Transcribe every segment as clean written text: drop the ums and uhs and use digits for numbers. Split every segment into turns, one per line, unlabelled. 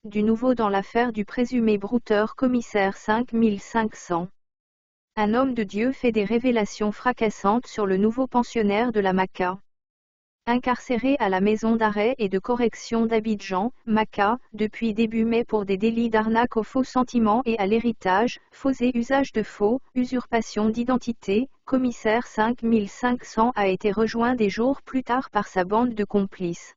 Du nouveau dans l'affaire du présumé brouteur commissaire 5500. Un homme de Dieu fait des révélations fracassantes sur le nouveau pensionnaire de la Maka. Incarcéré à la maison d'arrêt et de correction d'Abidjan, Maka, depuis début mai pour des délits d'arnaque aux faux sentiments et à l'héritage, faux et usage de faux, usurpation d'identité, commissaire 5500 a été rejoint des jours plus tard par sa bande de complices.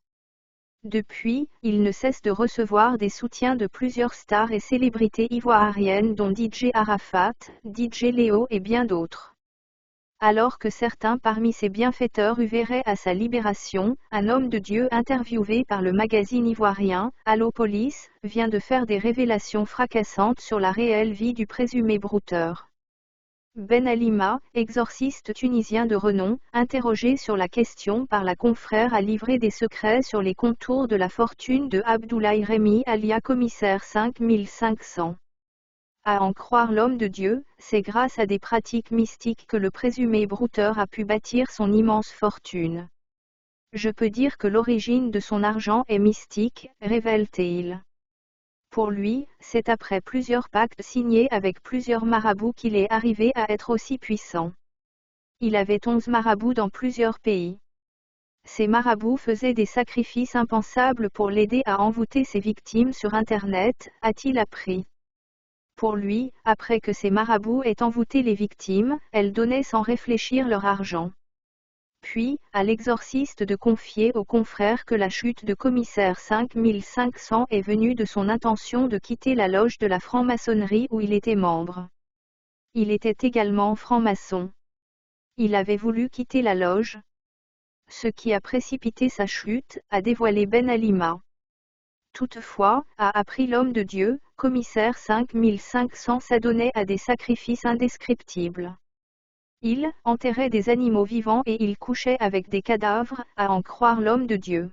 Depuis, il ne cesse de recevoir des soutiens de plusieurs stars et célébrités ivoiriennes dont DJ Arafat, DJ Léo et bien d'autres. Alors que certains parmi ses bienfaiteurs verraient à sa libération, un homme de Dieu interviewé par le magazine ivoirien, Allo Police, vient de faire des révélations fracassantes sur la réelle vie du présumé brouteur. Ben Alima, exorciste tunisien de renom, interrogé sur la question par la confrère a livré des secrets sur les contours de la fortune de Abdoulaye Rémy alia commissaire 5500. À en croire l'homme de Dieu, c'est grâce à des pratiques mystiques que le présumé brouteur a pu bâtir son immense fortune. Je peux dire que l'origine de son argent est mystique, révèle-t-il. Pour lui, c'est après plusieurs pactes signés avec plusieurs marabouts qu'il est arrivé à être aussi puissant. Il avait 11 marabouts dans plusieurs pays. Ces marabouts faisaient des sacrifices impensables pour l'aider à envoûter ses victimes sur Internet, a-t-il appris. Pour lui, après que ces marabouts aient envoûté les victimes, elles donnaient sans réfléchir leur argent. Puis, à l'exorciste de confier aux confrères que la chute de commissaire 5500 est venue de son intention de quitter la loge de la franc-maçonnerie où il était membre. Il était également franc-maçon. Il avait voulu quitter la loge. Ce qui a précipité sa chute, a dévoilé Ben Alima. Toutefois, a appris l'homme de Dieu, commissaire 5500 s'adonnait à des sacrifices indescriptibles. Il enterrait des animaux vivants et il couchait avec des cadavres, à en croire l'homme de Dieu.